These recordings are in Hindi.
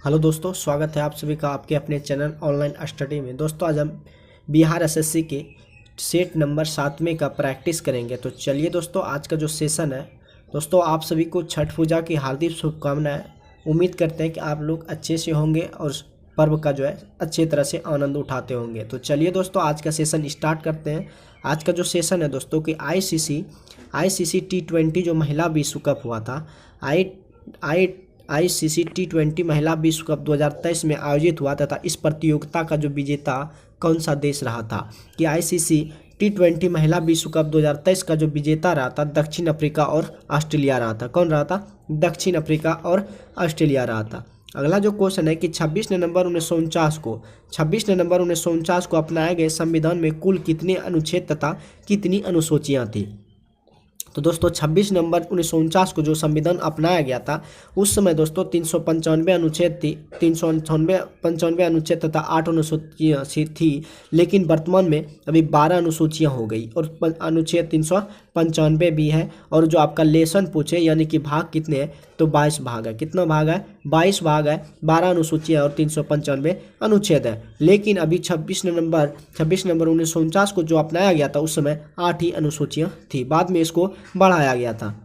हेलो दोस्तों, स्वागत है आप सभी का आपके अपने चैनल ऑनलाइन स्टडी में। दोस्तों आज हम बिहार एसएससी के सेट नंबर 7वें का प्रैक्टिस करेंगे। तो चलिए दोस्तों, आज का जो सेशन है दोस्तों, आप सभी को छठ पूजा की हार्दिक शुभकामनाएं। उम्मीद करते हैं कि आप लोग अच्छे से होंगे और पर्व का जो है अच्छी तरह से आनंद उठाते होंगे। तो चलिए दोस्तों, आज का सेशन स्टार्ट करते हैं। आज का जो सेशन है दोस्तों कि आईसीसी T20 जो महिला विश्व कप हुआ था, आईसीसी T20 महिला विश्व कप 2023 में आयोजित हुआ तथा इस प्रतियोगिता का जो विजेता कौन सा देश रहा था। कि आईसीसी T20 महिला विश्व कप 2023 का जो विजेता रहा था दक्षिण अफ्रीका और ऑस्ट्रेलिया रहा था। कौन रहा था? दक्षिण अफ्रीका और ऑस्ट्रेलिया रहा था। अगला जो क्वेश्चन है कि 26 नवंबर 1949 को अपनाए गए संविधान में कुल कितने अनुच्छेद तथा कितनी अनुसूचियां थी। तो दोस्तों 26 नवंबर 1949 को जो संविधान अपनाया गया था उस समय दोस्तों 395 अनुच्छेद थी, 395 अनुच्छेद तथा 8 अनुसूचियाँ थी। लेकिन वर्तमान में अभी 12 अनुसूचियाँ हो गई और अनुच्छेद 395 भी है। और जो आपका लेसन पूछे यानी कि भाग कितने हैं, तो 22 भाग है। कितना भाग है? 22 भाग है। 12 अनुसूचियाँ और 395 अनुच्छेद है। लेकिन अभी 26 नवंबर 1949 को जो अपनाया गया था उस समय 8 ही अनुसूचियाँ थी, बाद में इसको बढ़ाया गया था।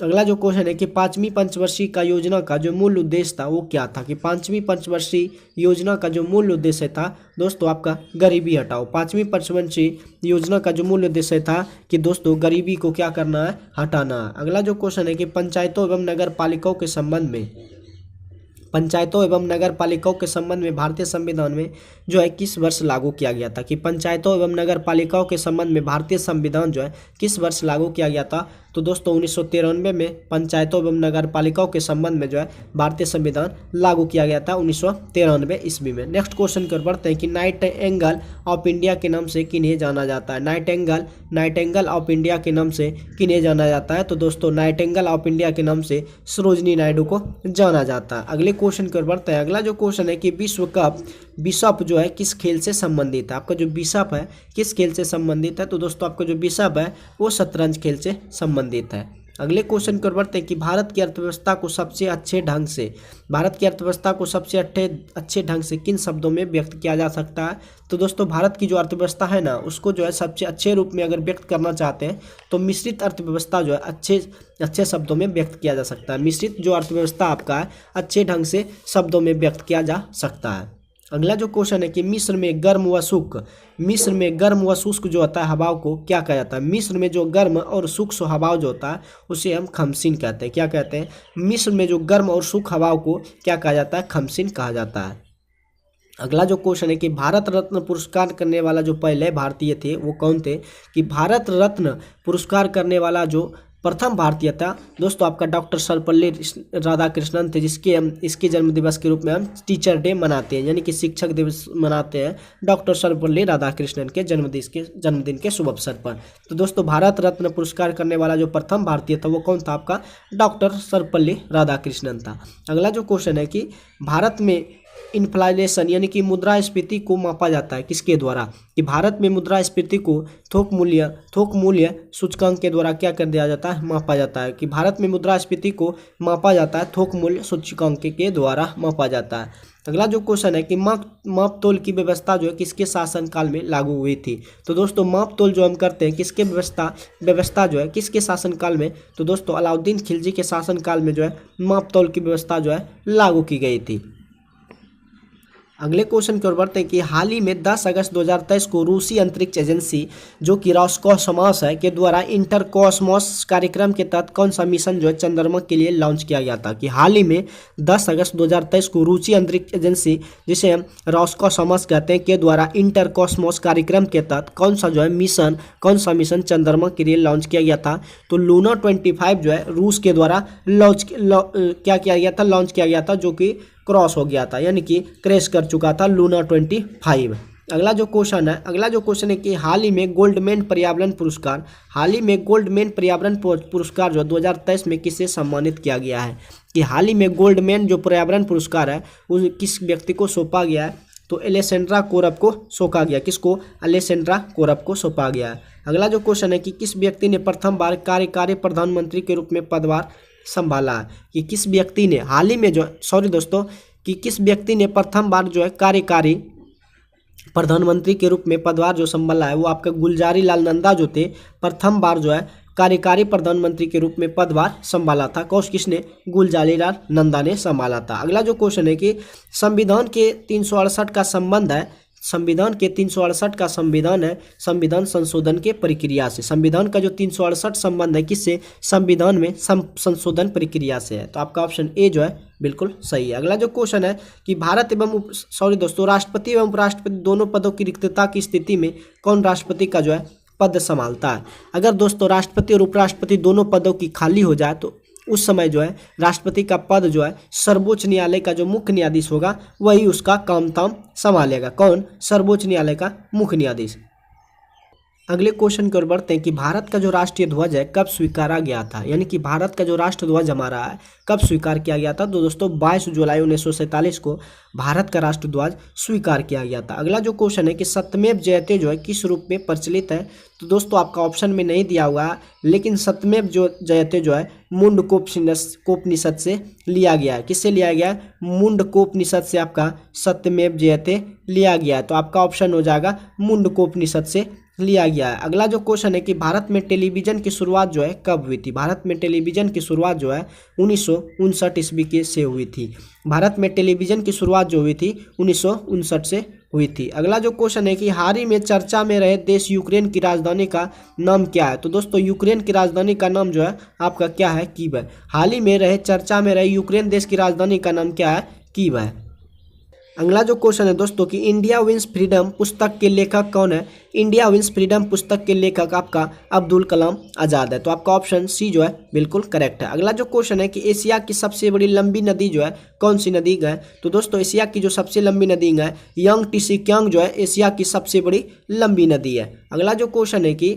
अगला जो क्वेश्चन है कि 5वीं पंचवर्षीय का योजना का जो मूल उद्देश्य था वो क्या था। कि 5वीं पंचवर्षीय योजना का जो मूल उद्देश्य था दोस्तों आपका गरीबी हटाओ। 5वीं पंचवर्षीय योजना का जो मूल उद्देश्य था कि दोस्तों गरीबी को क्या करना है? हटाना है। अगला जो क्वेश्चन है कि पंचायतों एवं नगर पालिकाओं के संबंध में भारतीय संविधान में जो है किस वर्ष लागू किया गया था। कि पंचायतों एवं नगर पालिकाओं के संबंध में भारतीय संविधान जो है किस वर्ष लागू किया गया था। तो दोस्तों 1993 में पंचायतों एवं नगर पालिकाओं के संबंध में जो है भारतीय संविधान लागू किया गया था 1993 ईस्वी में। नेक्स्ट क्वेश्चन कर बढ़ते हैं कि नाइट एंगल ऑफ इंडिया के नाम से किन्हें जाना जाता है। नाइट एंगल ऑफ इंडिया के नाम से किन्हें जाना जाता है। तो दोस्तों नाइट एंगल ऑफ इंडिया के नाम से सरोजिनी नायडू को जाना जाता है। अगले क्वेश्चन कर बढ़ते हैं। अगला जो क्वेश्चन है कि बिशप जो है किस खेल से संबंधित है। आपका जो बिशप है किस खेल से संबंधित है। तो दोस्तों आपका जो बिशप है वो शतरंज खेल से संबंधित है। अगले क्वेश्चन कर बढ़ते हैं कि भारत की अर्थव्यवस्था को सबसे अच्छे ढंग से किन शब्दों में व्यक्त किया जा सकता है। तो दोस्तों भारत की जो अर्थव्यवस्था है ना उसको जो है सबसे अच्छे रूप में अगर व्यक्त करना चाहते हैं तो मिश्रित अर्थव्यवस्था जो है अच्छे शब्दों में व्यक्त किया जा सकता है। मिश्रित जो अर्थव्यवस्था आपका है अच्छे ढंग से शब्दों में व्यक्त किया जा सकता है। अगला जो क्वेश्चन है कि मिस्र में गर्म व शुष्क जो होता है हवाओं को क्या कहा जाता है। मिस्र में जो गर्म और शुष्क हवाओं जो होता है उसे हम खमसीन कहते हैं। क्या कहते हैं? मिस्र में जो गर्म और शुष्क हवाओं को क्या कहा जाता है? खमसीन कहा जाता है। अगला जो क्वेश्चन है कि भारत रत्न पुरस्कार करने वाला जो पहले भारतीय थे वो कौन थे। कि भारत रत्न पुरस्कार करने वाला जो प्रथम भारतीय था दोस्तों आपका डॉक्टर सर्वपल्ली राधाकृष्णन थे, इसके जन्म दिवस के रूप में हम टीचर डे मनाते हैं, यानी कि शिक्षक दिवस मनाते हैं डॉक्टर सर्वपल्ली राधाकृष्णन के जन्मदिन के शुभ अवसर पर। तो दोस्तों भारत रत्न पुरस्कार करने वाला जो प्रथम भारतीय था वो कौन था? आपका डॉक्टर सर्वपल्ली राधाकृष्णन था। अगला जो क्वेश्चन है कि भारत में इन्फ्लेशन यानी कि मुद्रास्फीति को मापा जाता है किसके द्वारा। कि भारत में मुद्रास्फीति को थोक मूल्य सूचकांक के द्वारा क्या कर दिया जाता है? मापा जाता है। कि भारत में मुद्रास्फीति को मापा जाता है थोक मूल्य सूचकांक के द्वारा मापा जाता है। अगला जो क्वेश्चन है कि माप तोल की व्यवस्था जो है किसके शासनकाल में लागू हुई थी। तो दोस्तों माप तोल जो हम करते हैं किसके व्यवस्था जो है किसके शासनकाल में। तो दोस्तों अलाउद्दीन खिलजी के शासनकाल में जो है माप तोल की व्यवस्था जो है लागू की गई थी। अगले क्वेश्चन की ओर बढ़ते हैं कि हाल ही में 10 अगस्त 2023 को रूसी अंतरिक्ष एजेंसी जो कि रॉसकॉसमॉस है के द्वारा इंटरकॉस्मॉस कार्यक्रम के तहत कौन सा मिशन जो है चंद्रमा के लिए लॉन्च किया गया था। कि हाल ही में 10 अगस्त 2023 को रूसी अंतरिक्ष एजेंसी जिसे हम रॉसकॉसमॉस कहते हैं के द्वारा इंटरकॉस्मॉस कार्यक्रम के तहत कौन सा मिशन चंद्रमा के लिए लॉन्च किया गया था। तो लूना 25 जो है रूस के द्वारा लॉन्च किया गया था जो कि क्रॉस हो गया था, यानी कि क्रैश कर चुका था लूना 25। अगला जो क्वेश्चन है कि हाल ही में गोल्डमैन पर्यावरण पुरस्कार जो 2023 में किसे सम्मानित किया गया है। कि हाल ही में गोल्डमैन जो पर्यावरण पुरस्कार है वो किस व्यक्ति को सौंपा गया है। तो एलेसेंड्रा कोरब को सौंपा गया। किसको? एलेसेंड्रा कोरब को सौंपा गया है। अगला जो क्वेश्चन है कि किस व्यक्ति ने प्रथम बार कार्यकारी प्रधानमंत्री के रूप में पदभार संभाला। कि किस व्यक्ति ने हाल ही में कि किस व्यक्ति ने प्रथम बार जो है कार्यकारी प्रधानमंत्री के रूप में पदभार जो संभाला है, वो आपका गुलजारी लाल नंदा जो थे प्रथम बार जो है कार्यकारी प्रधानमंत्री के रूप में पदभार संभाला था। कौन किसने? गुलजारी लाल नंदा ने संभाला था। अगला जो क्वेश्चन है कि संविधान के 368 का संबंध है, संविधान के 368 का संविधान है संविधान संशोधन के प्रक्रिया से। संविधान का जो 368 संबंध है किससे? संविधान में संशोधन प्रक्रिया से है। तो आपका ऑप्शन ए जो है बिल्कुल सही है। अगला जो क्वेश्चन है कि भारत एवं राष्ट्रपति एवं उपराष्ट्रपति दोनों पदों की रिक्तता की स्थिति में कौन राष्ट्रपति का जो है पद संभालता है? अगर दोस्तों राष्ट्रपति और उपराष्ट्रपति दोनों पदों की खाली हो जाए तो उस समय जो है राष्ट्रपति का पद जो है सर्वोच्च न्यायालय का जो मुख्य न्यायाधीश होगा वही उसका काम धाम संभालेगा। कौन? सर्वोच्च न्यायालय का मुख्य न्यायाधीश। अगले क्वेश्चन की ओर बढ़ते हैं कि भारत का जो राष्ट्रीय ध्वज है कब स्वीकारा गया था, यानी कि भारत का जो राष्ट्र ध्वज हमारा है कब स्वीकार किया गया था? तो दोस्तों 22 जुलाई 1947 को भारत का राष्ट्र ध्वज स्वीकार किया गया था। अगला जो क्वेश्चन है कि सत्यमेव जयते जो है किस रूप में प्रचलित है? तो दोस्तों आपका ऑप्शन में नहीं दिया हुआ है, लेकिन सत्यमेव जो जयते जो है मुंडकोपनिषद से लिया गया है। किससे लिया गया है? मुंडकोपनिषद से आपका सत्यमेव जयते लिया गया है। तो आपका ऑप्शन हो जाएगा मुंडकोपनिषद से लिया गया है। अगला जो क्वेश्चन है कि भारत में टेलीविजन की शुरुआत जो है कब हुई थी? भारत में टेलीविजन की शुरुआत जो है 1959 ईस्वी के से हुई थी। भारत में टेलीविजन की शुरुआत जो हुई थी 1959 से हुई थी। अगला जो क्वेश्चन है कि हाल ही में चर्चा में रहे देश यूक्रेन की राजधानी का नाम क्या है? तो दोस्तों यूक्रेन की राजधानी का नाम जो है आपका क्या है? कीव है। हाल ही में रहे चर्चा में रहे यूक्रेन देश की राजधानी का नाम क्या है? कीव है। अगला जो क्वेश्चन है दोस्तों कि इंडिया विंस फ्रीडम पुस्तक के लेखक कौन है? इंडिया विंस फ्रीडम पुस्तक के लेखक आपका अब्दुल कलाम आज़ाद है। तो आपका ऑप्शन सी जो है बिल्कुल करेक्ट है। अगला जो क्वेश्चन है कि एशिया की सबसे बड़ी लंबी नदी जो है कौन सी नदी है? तो दोस्तों एशिया की जो सबसे लंबी नदी है यांगटीसी जो है एशिया की सबसे बड़ी लंबी नदी है। अगला जो क्वेश्चन है कि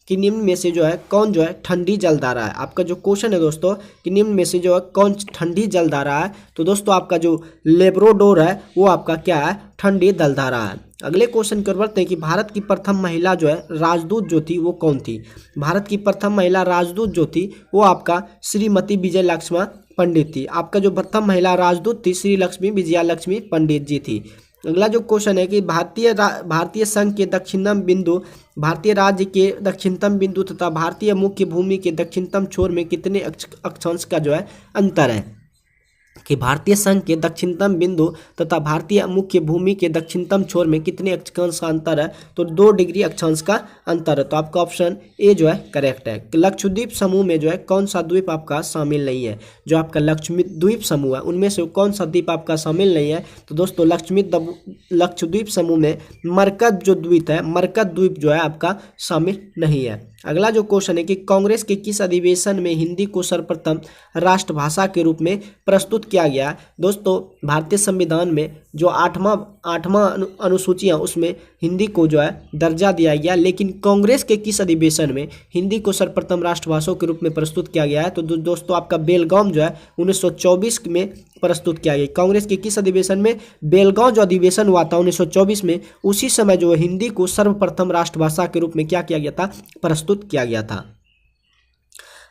निम्न में से जो है कौन जो है ठंडी जलधारा है? आपका जो क्वेश्चन है दोस्तों कि निम्न में से जो है कौन ठंडी जलधारा है? तो दोस्तों आपका जो लेब्राडोर है वो आपका क्या है? ठंडी जलधारा है। अगले क्वेश्चन की ओर बढ़ते हैं कि भारत की प्रथम महिला जो है राजदूत जो थी वो कौन थी? भारत की प्रथम महिला राजदूत जो थी वो आपका श्रीमती विजय लक्ष्मी पंडित थी। आपका जो प्रथम महिला राजदूत थी श्री लक्ष्मी विजया लक्ष्मी पंडित जी थी। अगला जो क्वेश्चन है कि भारतीय संघ के दक्षिणतम बिंदु, भारतीय राज्य के दक्षिणतम बिंदु तथा भारतीय मुख्य भूमि के दक्षिणतम छोर में कितने अक्षांश का जो है अंतर है? कि भारतीय संघ के दक्षिणतम बिंदु तथा भारतीय मुख्य भूमि के दक्षिणतम छोर में कितने अक्षांश का अंतर है? तो 2 डिग्री अक्षांश का अंतर है। तो आपका ऑप्शन ए जो है करेक्ट है। लक्षद्वीप समूह में जो है कौन सा द्वीप आपका शामिल नहीं है? जो आपका लक्षद्वीप समूह है उनमें से कौन सा द्वीप आपका शामिल नहीं है? तो दोस्तों लक्षद्वीप समूह में मरकत जो द्वीप है, मरकत द्वीप जो है आपका शामिल नहीं है। अगला जो क्वेश्चन है कि कांग्रेस के किस अधिवेशन में हिंदी को सर्वप्रथम राष्ट्रभाषा के रूप में प्रस्तुत किया गया? दोस्तों भारतीय संविधान में जो आठवां अनुसूची है उसमें हिंदी को जो है दर्जा दिया गया, लेकिन कांग्रेस के किस अधिवेशन में हिंदी को सर्वप्रथम राष्ट्रभाषा के रूप में प्रस्तुत किया गया है? तो दोस्तों आपका बेलगाम जो है 1924 में प्रस्तुत किया गया। कांग्रेस के किस अधिवेशन में? बेलगांव जो अधिवेशन हुआ था 1924 में, उसी समय जो हिंदी को सर्वप्रथम राष्ट्रभाषा के रूप में क्या किया गया था? प्रस्तुत किया गया था।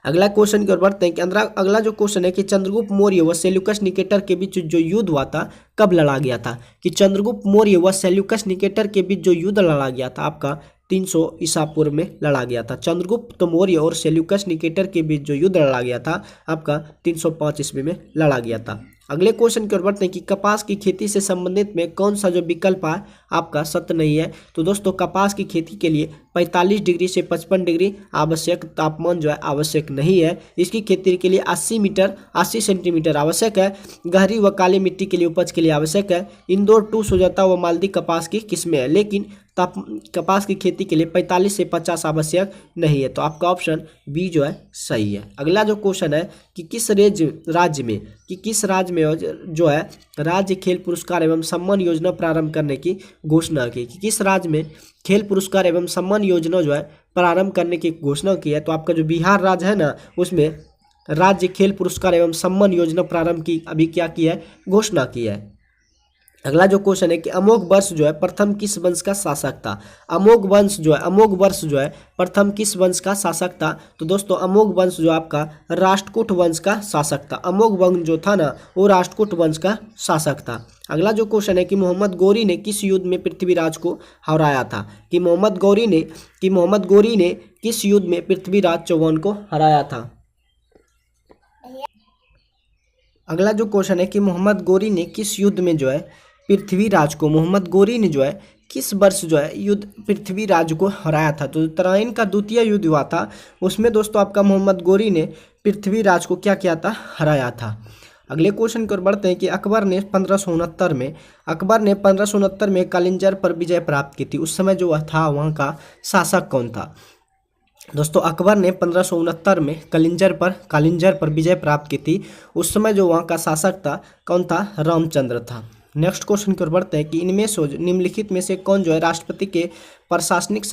अगला क्वेश्चन की ओर बढ़ते हैं कि अगला जो क्वेश्चन है कि चंद्रगुप्त मौर्य व सेल्यूकस निकेटर के बीच जो युद्ध हुआ था कब लड़ा गया था? कि चंद्रगुप्त मौर्य व सेल्यूकस निकेटर के बीच जो युद्ध लड़ा गया था आपका 300 ईसा पूर्व में लड़ा गया था। चंद्रगुप्त मौर्य और सेल्यूकस निकेटर के बीच जो युद्ध लड़ा गया था आपका 305 ईस्वी में लड़ा गया था। अगले क्वेश्चन की ओर बढ़ते हैं कि कपास की खेती से संबंधित में कौन सा जो विकल्प है आपका सत्य नहीं है? तो दोस्तों कपास की खेती के लिए 45 डिग्री से 55 डिग्री आवश्यक तापमान जो है आवश्यक नहीं है। इसकी खेती के लिए 80 सेंटीमीटर आवश्यक है। गहरी व काली मिट्टी के लिए उपज के लिए आवश्यक है। इंदौर 2 सुजाता व मालदी कपास की किस्में हैं, लेकिन कपास की खेती के लिए 45 से 50 आवश्यक नहीं है। तो आपका ऑप्शन बी जो है सही है। अगला जो क्वेश्चन है कि किस राज्य में जो है राज्य खेल पुरस्कार एवं सम्मान योजना प्रारंभ करने की घोषणा की? कि किस राज्य में खेल पुरस्कार एवं सम्मान योजना जो है प्रारंभ करने की घोषणा की है? तो आपका जो बिहार राज्य है ना उसमें राज्य खेल पुरस्कार एवं सम्मान योजना प्रारंभ की अभी क्या की है? घोषणा की है। अगला जो क्वेश्चन है कि अमोघ वर्ष जो है प्रथम किस वंश का शासक था। अमोघ वर्ष जो है प्रथम किस वंश का शासक था। तो दोस्तों अमोघ वंश जो आपका राष्ट्रकूट वंश का शासक था। अमोघ वंश जो था ना वो राष्ट्रकूट वंश का शासक था। अगला जो क्वेश्चन है कि मोहम्मद गौरी ने किस युद्ध में पृथ्वीराज को हराया था। कि मोहम्मद गौरी ने किस युद्ध में पृथ्वीराज चौहान को हराया था। अगला जो क्वेश्चन है कि मोहम्मद गौरी ने किस युद्ध में जो है पृथ्वीराज को, मोहम्मद गौरी ने जो है किस वर्ष जो है युद्ध पृथ्वीराज को हराया था। तो तराइन का द्वितीय युद्ध हुआ था, उसमें दोस्तों आपका मोहम्मद गौरी ने पृथ्वीराज को क्या किया था, हराया था। अगले क्वेश्चन की ओर बढ़ते हैं कि अकबर ने 1569 में कालिंजर पर विजय प्राप्त की थी। उस समय जो था वहाँ का शासक कौन था। दोस्तों अकबर ने 1569 में कालिंजर पर विजय प्राप्त की थी। उस समय जो वहाँ का शासक था कौन था, रामचंद्र था। नेक्स्ट क्वेश्चन की ओर बढ़ते हैं कि इनमें से निम्नलिखित में से कौन जो है राष्ट्रपति के प्रशासनिक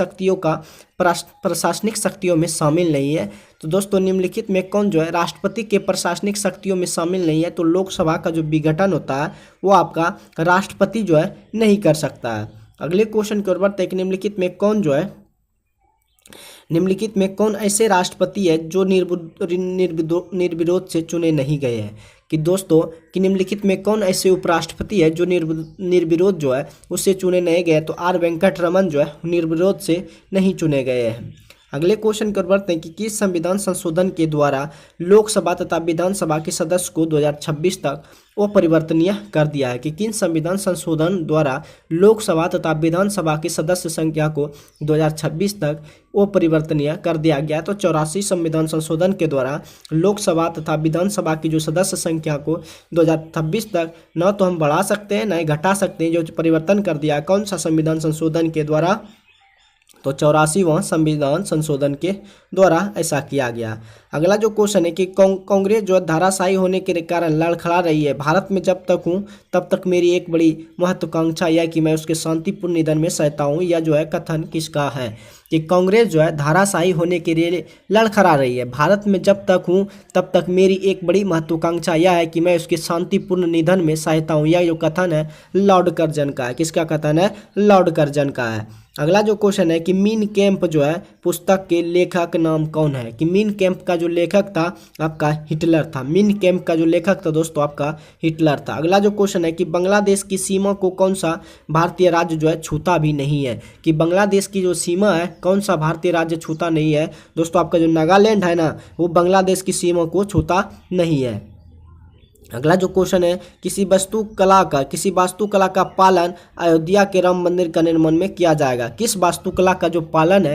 शक्तियों में शामिल नहीं है। तो दोस्तों निम्नलिखित में कौन जो है राष्ट्रपति के प्रशासनिक शक्तियों में शामिल नहीं है। तो लोकसभा का जो विघटन होता है वो आपका राष्ट्रपति जो है नहीं कर सकता है। अगले क्वेश्चन की ओर बढ़ते हैं कि निम्नलिखित में कौन ऐसे राष्ट्रपति है जो निर्विरोध से चुने नहीं गए हैं। कि दोस्तों कि निम्नलिखित में कौन ऐसे उपराष्ट्रपति है जो निर्विरोध जो है उससे चुने नहीं गए। तो आर वेंकट रमन जो है निर्विरोध से नहीं चुने गए हैं। अगले क्वेश्चन की ओर बढ़ते हैं कि किस संविधान संशोधन के द्वारा लोकसभा तथा विधानसभा के सदस्य को 2026 तक अपरिवर्तनीय कर दिया है। कि किन संविधान संशोधन द्वारा लोकसभा तथा विधानसभा की सदस्य संख्या को 2026 तक अपरिवर्तनीय कर दिया गया। तो 84 संविधान संशोधन के द्वारा लोकसभा तथा विधानसभा की जो सदस्य संख्या को 2026 तक न तो हम बढ़ा सकते हैं न ही घटा सकते हैं। जो परिवर्तन कर दिया कौन सा संविधान संशोधन के द्वारा, तो 84वां संविधान संशोधन के द्वारा ऐसा किया गया। अगला जो क्वेश्चन है कि कांग्रेस जो धाराशायी होने के कारण लड़खड़ा रही है। भारत में जब तक हूँ तब तक मेरी एक बड़ी महत्वाकांक्षा यह कि मैं उसके शांतिपूर्ण निधन में सहता हूँ। यह जो है कथन किसका है। कि कांग्रेस जो है धाराशायी होने के लिए लड़खड़ा रही है। भारत में जब तक हूँ तब तक मेरी एक बड़ी महत्वाकांक्षा यह है कि मैं उसके शांतिपूर्ण निधन में सहता हूँ। यह जो कथन है लॉर्ड कर्जन का है। किसका कथन है, लॉर्ड कर्जन का है। अगला जो क्वेश्चन है कि मीन कैंप जो है पुस्तक के लेखक नाम कौन है। कि मीन कैंप का जो लेखक था आपका हिटलर था। मीन कैंप का जो लेखक था दोस्तों आपका हिटलर था। अगला जो क्वेश्चन है कि बांग्लादेश की सीमा को कौन सा भारतीय राज्य जो है छूता भी नहीं है। कि बांग्लादेश की जो सीमा है कौन सा भारतीय राज्य छूता नहीं है। दोस्तों आपका जो नागालैंड है ना वो बांग्लादेश की सीमा को छूता नहीं है। अगला जो क्वेश्चन है किसी वास्तुकला का पालन अयोध्या के राम मंदिर का निर्माण में किया जाएगा। किस वास्तुकला का जो पालन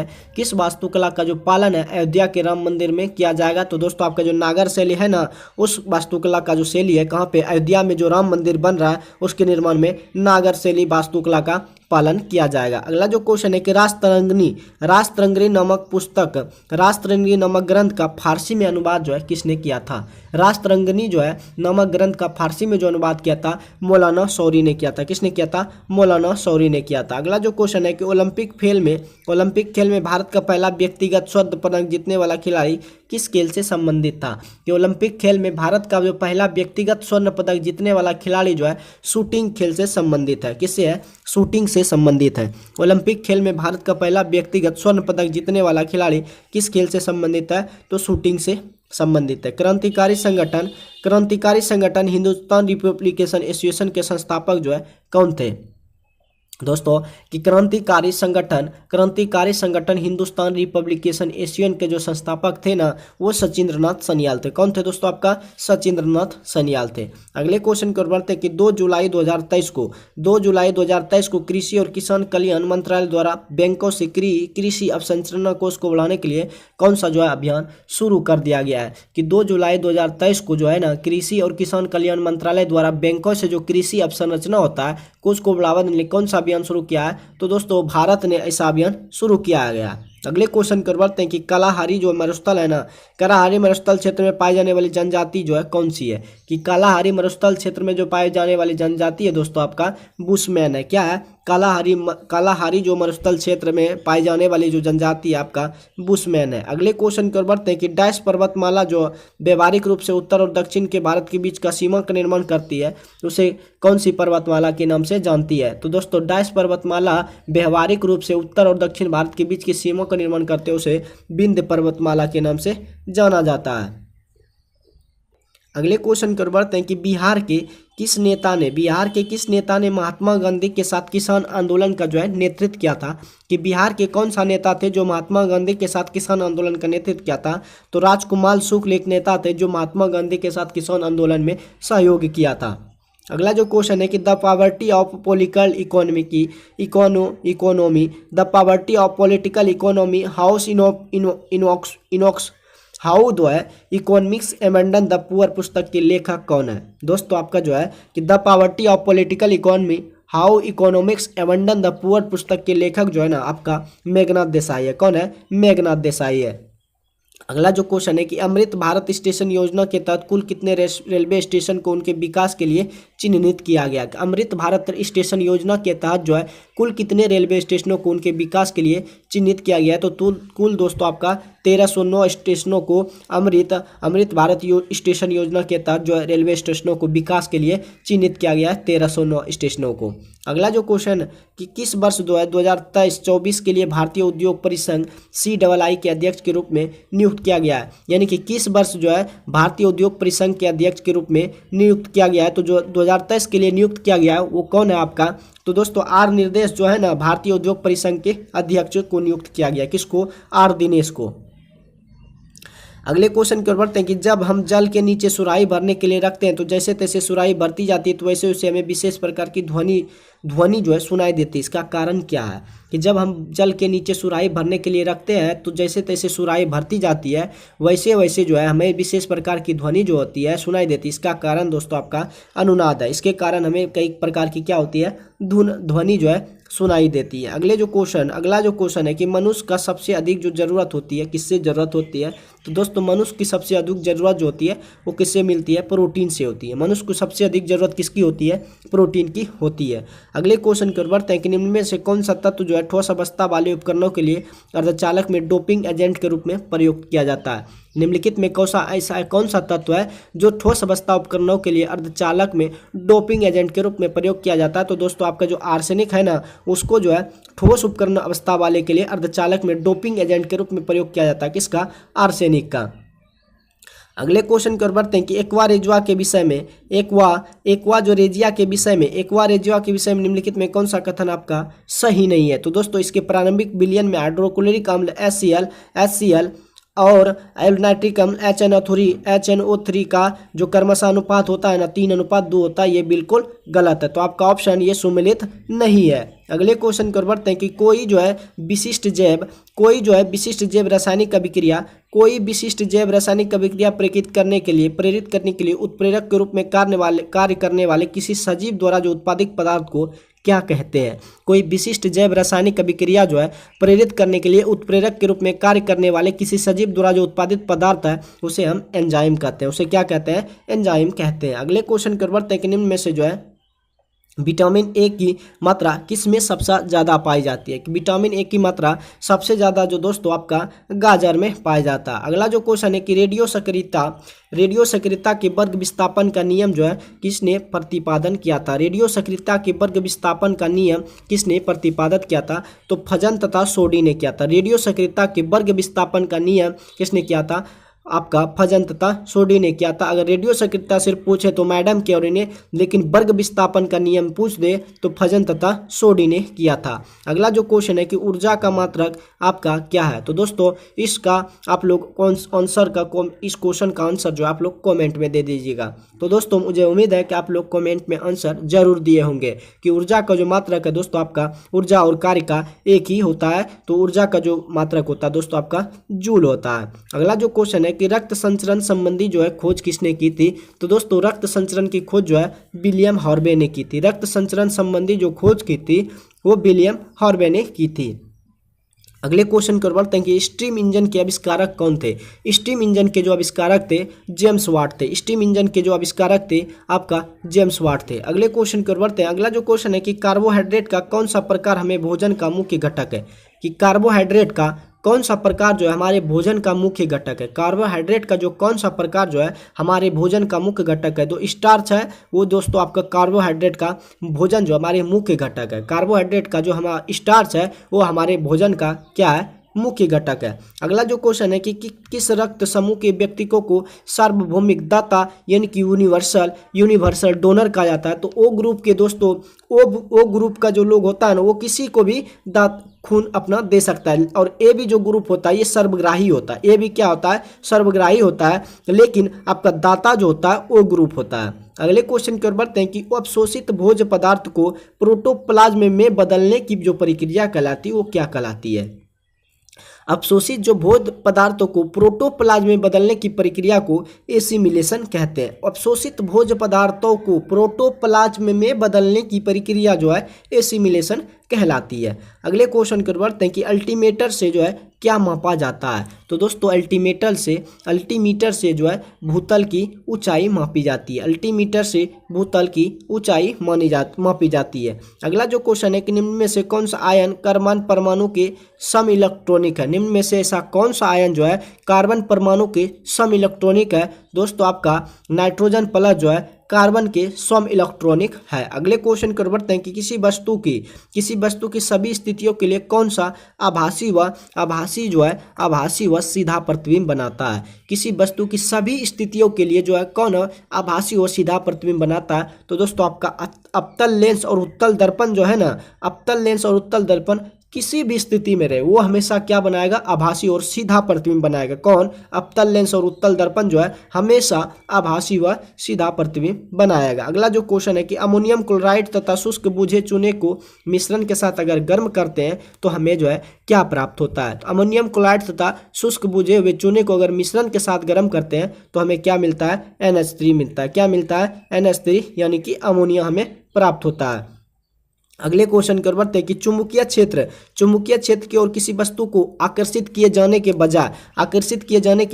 है अयोध्या के राम मंदिर में किया जाएगा। तो दोस्तों आपका जो नागर शैली है ना उस वास्तुकला का जो शैली है कहाँ पे, अयोध्या में जो राम मंदिर बन रहा है उसके निर्माण में नागर शैली वास्तुकला का पालन किया जाएगा। अगला जो क्वेश्चन है कि रास्तरंगिणी नामक ग्रंथ का फारसी में अनुवाद जो है किसने किया था। रास्तरंगिणी जो है नामक ग्रंथ का फारसी में जो अनुवाद किया था मौलाना शौरी ने किया था। किसने किया था, मौलाना शौरी ने किया था। अगला जो क्वेश्चन है कि ओलंपिक खेल में भारत का पहला व्यक्तिगत स्वर्ण पदक जीतने वाला खिलाड़ी किस खेल से संबंधित था। कि ओलंपिक खेल में भारत का जो पहला व्यक्तिगत स्वर्ण पदक जीतने वाला खिलाड़ी जो है शूटिंग खेल से संबंधित है। किससे है, शूटिंग से संबंधित है। ओलंपिक खेल में भारत का पहला व्यक्तिगत स्वर्ण पदक जीतने वाला खिलाड़ी किस खेल से संबंधित है, तो शूटिंग से संबंधित है। क्रांतिकारी संगठन हिंदुस्तान रिपब्लिकेशन एसोसिएशन के संस्थापक जो है कौन थे। दोस्तों कि क्रांतिकारी संगठन हिंदुस्तान रिपब्लिकेशन एसोसिएशन के जो संस्थापक थे ना वो सचिंद्रनाथ सन्याल थे। कौन थे दोस्तों, आपका सचिंद्रनाथ सन्याल थे। अगले क्वेश्चन की ओर बढ़ते हैं कि 2 जुलाई 2023 को कृषि और किसान कल्याण मंत्रालय द्वारा बैंकों से कृषि अवसंरचना कोष को बढ़ाने के लिए कौन सा जो है अभियान शुरू कर दिया गया है। कि 2 जुलाई 2023 को जो है ना कृषि और किसान कल्याण मंत्रालय द्वारा बैंकों से जो कृषि अवसंरचना होता है कोष को बढ़ावा देने के लिए कौन सा अभियान शुरू किया है। तो दोस्तों भारत ने ऐसा अभियान शुरू किया गया। अगले क्वेश्चन कर बढ़ते हैं कि कालाहारी जो मरुस्थल है ना, कालाहारी मरुस्थल क्षेत्र में पाई जाने वाली जनजाति जो है कौन सी है। कि कालाहारी मरुस्थल क्षेत्र में जो पाई जाने वाली जनजाति है दोस्तों आपका बुशमैन है। क्या है, कालाहारी जो मरुस्थल क्षेत्र में पाई जाने वाली जो जनजाति है आपका बुशमैन है। अगले क्वेश्चन की ओर बढ़ते हैं कि डैश पर्वतमाला जो व्यवहारिक रूप से उत्तर और दक्षिण के भारत के बीच का सीमा का निर्माण करती है उसे कौन सी पर्वतमाला के नाम से जानती है। तो दोस्तों डैश पर्वतमाला व्यवहारिक रूप से उत्तर और दक्षिण भारत के बीच की सीमा का निर्माण करते हैं उसे विंध्य पर्वतमाला के नाम से जाना जाता है। अगले क्वेश्चन की ओर बढ़ते हैं कि बिहार के किस नेता ने महात्मा गांधी के साथ किसान आंदोलन का जो है नेतृत्व किया था। कि बिहार के कौन सा नेता थे जो महात्मा गांधी के साथ किसान आंदोलन का नेतृत्व किया था। तो राजकुमार शुक्ल एक नेता थे जो महात्मा गांधी के साथ किसान आंदोलन में सहयोग किया था। अगला जो क्वेश्चन है कि the poverty of political economy how जो है इकोनॉमिक्स एबंडन द पुअर पुस्तक के लेखक कौन है। दोस्तों आपका जो है कि the poverty of political economy how economics abandon the poor पुस्तक के लेखक जो है ना आपका मेघनाथ देसाई है। कौन है? मेघनाथ देसाई है। अगला जो क्वेश्चन है कि अमृत भारत स्टेशन योजना के तहत कुल कितने रेलवे स्टेशन को उनके विकास के लिए चिन्हित किया गया। अमृत भारत स्टेशन योजना के तहत जो है कुल कितने रेलवे स्टेशनों को उनके विकास के लिए चिन्हित किया गया है। तो कुल दोस्तों आपका 1309 स्टेशनों को अमृत भारत स्टेशन योजना के तहत जो है रेलवे स्टेशनों को विकास के लिए चिन्हित किया गया है 1309 स्टेशनों को। अगला जो क्वेश्चन कि किस वर्ष जो है 2023-24 के लिए भारतीय उद्योग परिसंघ CII के अध्यक्ष के रूप में नियुक्त किया गया है। यानी कि किस वर्ष जो है भारतीय उद्योग परिसंघ के अध्यक्ष के रूप में नियुक्त किया गया है। तो जो 2023 के लिए नियुक्त किया गया है वो कौन है आपका। तो दोस्तों आर निर्देश जो है ना भारतीय उद्योग परिसंघ के अध्यक्ष को नियुक्त किया गया। किसको? आर दिनेश को। अगले क्वेश्चन की ओर बढ़ते हैं कि जब हम जल के नीचे सुराही भरने के लिए रखते हैं तो जैसे तैसे सुराही भरती जाती है तो वैसे वैसे हमें विशेष प्रकार की ध्वनि जो है सुनाई देती है। इसका कारण क्या है? कि जब हम जल के नीचे सुराही भरने के लिए रखते हैं तो जैसे तैसे सुराही भरती जाती है वैसे वैसे जो है हमें विशेष प्रकार की ध्वनि जो होती है सुनाई देती है। इसका कारण दोस्तों आपका अनुनाद है। इसके कारण हमें कई प्रकार की क्या होती है ध्वनि जो है सुनाई देती है। अगला जो क्वेश्चन है कि मनुष्य का सबसे अधिक जो जरूरत होती है किससे जरूरत होती है। तो दोस्तों मनुष्य की सबसे अधिक जरूरत जो होती है वो किससे मिलती है? प्रोटीन से होती है। मनुष्य को सबसे अधिक जरूरत किसकी होती है? प्रोटीन की होती है। अगले क्वेश्चन की ओर बढ़ते हैं कि निम्न में से कौन सा तत्व जो है ठोस अवस्था वाले उपकरणों के लिए अर्धचालक में डोपिंग एजेंट के रूप में प्रयुक्त किया जाता है। निम्नलिखित में कौन सा तत्व है जो ठोस अवस्था उपकरणों के लिए अर्धचालक में डोपिंग एजेंट के रूप में प्रयोग किया जाता है। तो दोस्तों आपका जो आर्सेनिक है ना उसको जो है ठोस उपकरण अवस्था वाले के लिए अर्धचालक में डोपिंग एजेंट के रूप में प्रयोग किया जाता है। किसका? आर्सेनिक का। अगले क्वेश्चन की ओर बढ़ते हैं कि एक्वा रेजिया के विषय में निम्नलिखित में कौन सा कथन आपका सही नहीं है। तो दोस्तों इसके प्रारंभिक विलयन में हाइड्रोक्लोरिक अम्ल HCl और नाइट्रिक अम्ल HNO3 का जो क्रमशः अनुपात होता है ना 3:2 होता है। ये बिल्कुल गलत है। तो आपका ऑप्शन ये सुमेलित नहीं है। अगले क्वेश्चन की ओर बढ़ते हैं कि कोई विशिष्ट जैव रासायनिक अभिक्रिया प्रेरित करने के लिए उत्प्रेरक के रूप में कार्य करने वाले किसी सजीव द्वारा जो उत्पादित पदार्थ को क्या कहते हैं। कोई विशिष्ट जैव रासायनिक अभिक्रिया जो है प्रेरित करने के लिए उत्प्रेरक के रूप में कार्य करने वाले किसी सजीव द्वारा जो उत्पादित पदार्थ है उसे हम एंजाइम कहते हैं। उसे क्या कहते हैं? एंजाइम कहते हैं। अगले क्वेश्चन की ओर बढ़ते हैं कि निम्न में से जो है विटामिन ए की मात्रा किसमें सबसे ज़्यादा पाई जाती है। विटामिन ए की मात्रा सबसे ज़्यादा जो दोस्तों आपका गाजर में पाया जाता है। अगला जो क्वेश्चन है कि रेडियो सक्रियता के वर्ग विस्थापन का नियम जो है किसने प्रतिपादन किया था। रेडियो सक्रियता के वर्ग विस्थापन का नियम किसने प्रतिपादित किया था। तो फजन तथा सोडी ने किया था। रेडियो सक्रियता के वर्ग विस्थापन का नियम किसने किया था? आपका फजन तथा सोडी ने किया था। अगर रेडियो सक्रियता सिर्फ पूछे तो मैडम क्यूरी ने, लेकिन वर्ग विस्थापन का नियम पूछ दे तो फजन तथा सोडी ने किया था। अगला जो क्वेश्चन है कि ऊर्जा का मात्रक आपका क्या है। तो दोस्तों इसका आप लोग इस क्वेश्चन का आंसर जो आप लोग कमेंट में दे दीजिएगा। तो दोस्तों मुझे उम्मीद है कि आप लोग कमेंट में आंसर जरूर दिए होंगे कि ऊर्जा का जो मात्रक है दोस्तों आपका ऊर्जा और कार्य का एक ही होता है। तो ऊर्जा का जो मात्रक होता है दोस्तों आपका जूल होता है। अगला जो क्वेश्चन है कि रक्त संचरण संबंधी जो है खोज किसने की थी। तो दोस्तों रक्त संचरण की खोज जो है विलियम हॉर्वे ने की थी। रक्त संचरण संबंधी जो खोज की थी वो विलियम हॉर्वे ने की थी। अगले क्वेश्चन की ओर बढ़ते हैं कि स्टीम इंजन के आविष्कारक कौन थे। स्टीम इंजन के जो आविष्कारक थे जेम्स वाट थे। स्टीम इंजन के जो आविष्कारक थे आपका जेम्स वाट थे। अगले क्वेश्चन की ओर बढ़ते हैं। अगला जो क्वेश्चन है कि कार्बोहाइड्रेट का कौन सा प्रकार हमें भोजन का मुख्य घटक है। कि कार्बोहाइड्रेट का कौन सा प्रकार जो है हमारे भोजन का मुख्य घटक है। कार्बोहाइड्रेट का जो कौन सा प्रकार जो है हमारे भोजन का मुख्य घटक है। तो स्टार्च है वो दोस्तों आपका कार्बोहाइड्रेट का भोजन जो हमारे मुख्य घटक है। कार्बोहाइड्रेट का जो हमारा स्टार्च है वो हमारे भोजन का क्या है, मुख्य घटक है। अगला जो क्वेश्चन है कि किस रक्त समूह के व्यक्तियों को सार्वभौमिक दाता यानी कि यूनिवर्सल डोनर कहा जाता है। तो ओ ग्रुप के दोस्तों ओ ग्रुप का जो लोग होता है ना वो किसी को भी खून अपना दे सकता है। और ए भी जो ग्रुप होता है ये सर्वग्राही होता है। ए भी क्या होता है, सर्वग्राही होता है, लेकिन आपका दाता जो होता है ओ ग्रुप होता है। अगले क्वेश्चन की ओर बढ़ते हैं कि अवशोषित भोज्य पदार्थ को प्रोटोप्लाज्म में बदलने की जो प्रक्रिया कहलाती है वो क्या कहलाती है। अवशोषित जो भोज्य पदार्थों को प्रोटोप्लाज्म में बदलने की प्रक्रिया को एसिमिलेशन कहते हैं। अवशोषित भोज्य पदार्थों को प्रोटोप्लाज्म में बदलने की प्रक्रिया जो है एसिमिलेशन कहलाती है। अगले क्वेश्चन की ओर बढ़ते हैं कि अल्टीमीटर से जो है क्या मापा जाता है। तो दोस्तों अल्टीमीटर से जो है भूतल की ऊंचाई मापी जाती है। अल्टीमीटर से भूतल की ऊंचाई मापी जाती है। अगला जो क्वेश्चन है कि निम्न में से कौन सा आयन कार्बन परमाणु के सम इलेक्ट्रॉनिक है। निम्न में से ऐसा कौन सा आयन जो है कार्बन परमाणु के सम इलेक्ट्रॉनिक है। दोस्तों आपका नाइट्रोजन प्लस जो है कार्बन के सम इलेक्ट्रॉनिक है। अगले क्वेश्चन की ओर बढ़ते हैं कि किसी वस्तु की सभी स्थितियों के लिए कौन सा आभासी व सीधा प्रतिबिंब बनाता है। किसी वस्तु की सभी स्थितियों के लिए जो है कौन आभासी व सीधा प्रतिबिंब बनाता है। तो दोस्तों आपका अवतल लेंस और उत्तल दर्पण जो है ना, अवतल लेंस और उत्तल दर्पण किसी भी स्थिति में रहे वो हमेशा क्या बनाएगा, आभासी और सीधा प्रतिबिंब बनाएगा। कौन, अवतल लेंस और उत्तल दर्पण जो है हमेशा आभासी व सीधा प्रतिबिंब बनाएगा। अगला जो क्वेश्चन है कि अमोनियम क्लोराइड तथा शुष्क बुझे चूने को मिश्रण के साथ अगर गर्म करते हैं तो हमें जो है क्या प्राप्त होता है। तो अमोनियम क्लोराइड तथा शुष्क बुझे हुए चूने को अगर मिश्रण के साथ गर्म करते हैं तो हमें क्या मिलता है, NH3 मिलता है। क्या मिलता है, NH3 यानी कि अमोनिया हमें प्राप्त होता है। अगले क्वेश्चन की ओर बढ़ते हैं कि चुंबकीय क्षेत्र की ओर किसी वस्तु को आकर्षित किए जाने के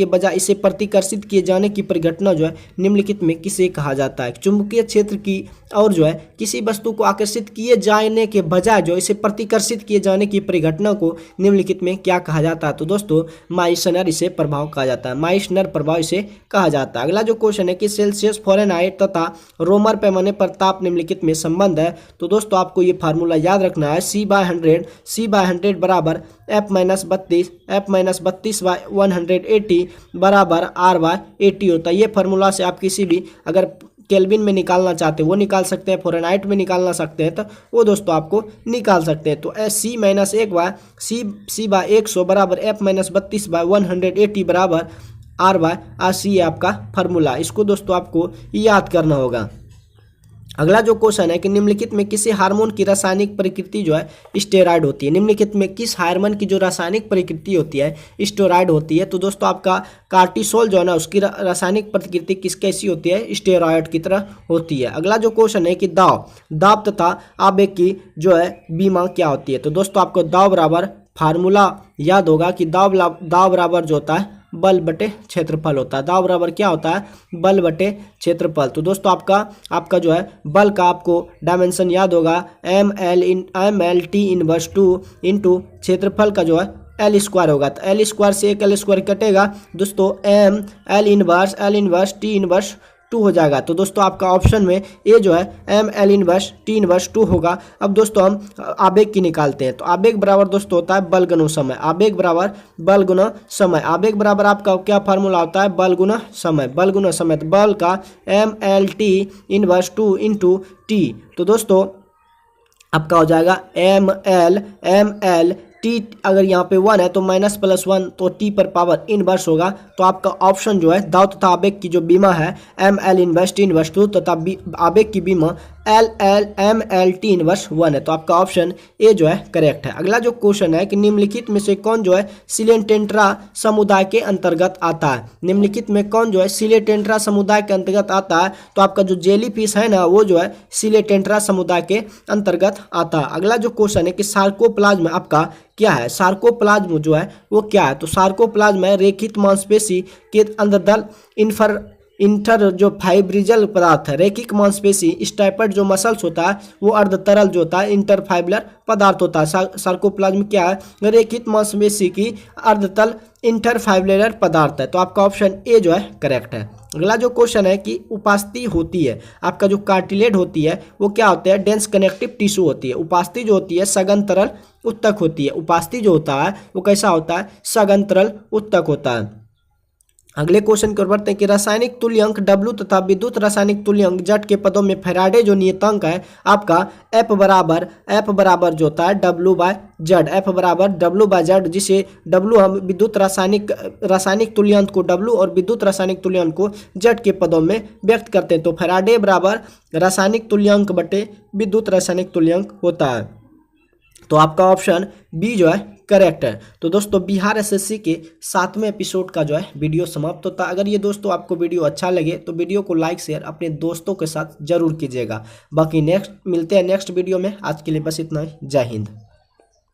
बजाय इसे प्रतिकर्षित किए जाने की परिघटना जो है निम्नलिखित में किसे कहा जाता है। चुंबकीय क्षेत्र की और जो है किसी वस्तु को आकर्षित किए जाने के बजाय जो इसे प्रतिकर्षित किए जाने की परिघटना को निम्नलिखित में क्या कहा जाता है। तो दोस्तों माइसनर इसे प्रभाव कहा जाता है। माइसनर प्रभाव इसे कहा जाता है। अगला जो क्वेश्चन है कि सेल्सियस, फ़ारेनहाइट तथा रोमर पैमाने पर ताप निम्नलिखित में संबंध है। तो दोस्तों आपको ये फार्मूला याद रखना है, C/100 बराबर F-32/180 बराबर R/80 होता है। ये फार्मूला से आप किसी भी अगर केल्विन में निकालना चाहते हैं वो निकाल सकते हैं, फ़ारेनहाइट में निकालना सकते हैं तो वो दोस्तों आपको निकाल सकते हैं। तो C/100 बराबर F-32/180 बराबर R/80 आपका फार्मूला। इसको दोस्तों आपको याद करना होगा। अगला जो क्वेश्चन है कि निम्नलिखित में किसी हार्मोन की रासायनिक प्रकृति जो है स्टेरॉयड होती है। निम्नलिखित में किस हार्मोन की जो रासायनिक प्रकृति होती है स्टेरॉयड होती है। तो दोस्तों आपका कार्टिसोल जो है ना उसकी रासायनिक प्रकृति किस कैसी होती है, स्टेरॉयड की तरह होती है। अगला जो क्वेश्चन है कि दाब तथा आवेग की जो है बीमा क्या होती है। तो दोस्तों आपको दाब बराबर फार्मूला याद होगा कि दाब बराबर जो होता है बल बटे क्षेत्रफल होता है। दाब बराबर क्या होता है, बल बटे क्षेत्रफल। तो दोस्तों आपका जो है बल का आपको डायमेंशन याद होगा, MLT इनवर्स 2 इंटू क्षेत्रफल का जो है L² होगा। तो L² से एक L² कटेगा दोस्तों, L इनवर्स T इनवर्स 2 हो जाएगा। तो दोस्तों आपका ऑप्शन में ए जो है ML इनवर्स T इनवर्स 2 होगा। अब दोस्तों हम आवेग की निकालते हैं। तो आवेग बराबर दोस्तों होता है बल गुना समय। आवेग बराबर बल गुना समय। आवेग बराबर आपका क्या फार्मूला होता है, बल गुना समय। तो बल का MLT इनवर्स 2 इंटू T। तो दोस्तों आपका हो जाएगा ML T, अगर यहाँ पे 1 है तो -+1 तो T पर पावर इनवर्स होगा। तो आपका ऑप्शन जो है दाब तथा आवेग की जो बीमा है ML इनवर्स T इनवर्स 2 तथा आवेग की बीमा LLMLT इनवर्स 1 है। तो आपका ऑप्शन ए जो है करेक्ट है। अगला जो क्वेश्चन है कि निम्नलिखित में से कौन जो है सिलेंटेंट्रा समुदाय के अंतर्गत आता है। निम्नलिखित में कौन जो है सिलेंटेंट्रा समुदाय के अंतर्गत आता है। तो आपका जो जेली फिश है ना वो जो है सिलेंटेंट्रा समुदाय के अंतर्गत आता है। अगला जो क्वेश्चन है कि सार्कोप्लाज्म आपका क्या है। सार्कोप्लाज्म जो है वो क्या है। तो सार्कोप्लाज्म है रेखित मांसपेशी के अंदर इंटर जो फाइब्रिजल पदार्थ है। रेखिक मांसपेशी स्टाइपर्ड जो मसल्स होता है वो अर्धतरल जो होता है इंटरफाइब्रल पदार्थ होता है। सार्कोप्लाज्म क्या है, रेखित मांसपेशी की अर्धतल इंटरफाइब्रिलर पदार्थ है। तो आपका ऑप्शन ए जो है करेक्ट है। अगला जो क्वेश्चन है कि उपास्थि होती है, आपका जो कार्टिलेज होती है वो क्या होता है, डेंस कनेक्टिव टिश्यू होती है। उपास्थि जो होती है सघन तरल उत्तक होती है। उपास्थि जो होता है वो कैसा होता है, सघन तरल उत्तक होता है। अगले क्वेश्चन की ओर बढ़ते हैं कि रासायनिक तुल्यांक W तथा विद्युत रासायनिक तुल्यांक Z के पदों में फैराडे जो नियतांक है आपका F बराबर जो होता है W/Z, F बराबर W/Z, जिसे W हम विद्युत रासायनिक तुल्यांक को W और विद्युत रासायनिक तुल्यांक को Z के पदों में व्यक्त करते हैं। तो फैराडे बराबर रासायनिक तुल्यांक बटे विद्युत रासायनिक तुल्यांक होता है। तो आपका ऑप्शन बी जो है करेक्ट है। तो दोस्तों बिहार एसएससी के 7वें एपिसोड का जो है वीडियो समाप्त होता है। अगर ये दोस्तों आपको वीडियो अच्छा लगे तो वीडियो को लाइक शेयर अपने दोस्तों के साथ जरूर कीजिएगा। बाकी नेक्स्ट मिलते हैं नेक्स्ट वीडियो में। आज के लिए बस इतना ही। जय हिंद।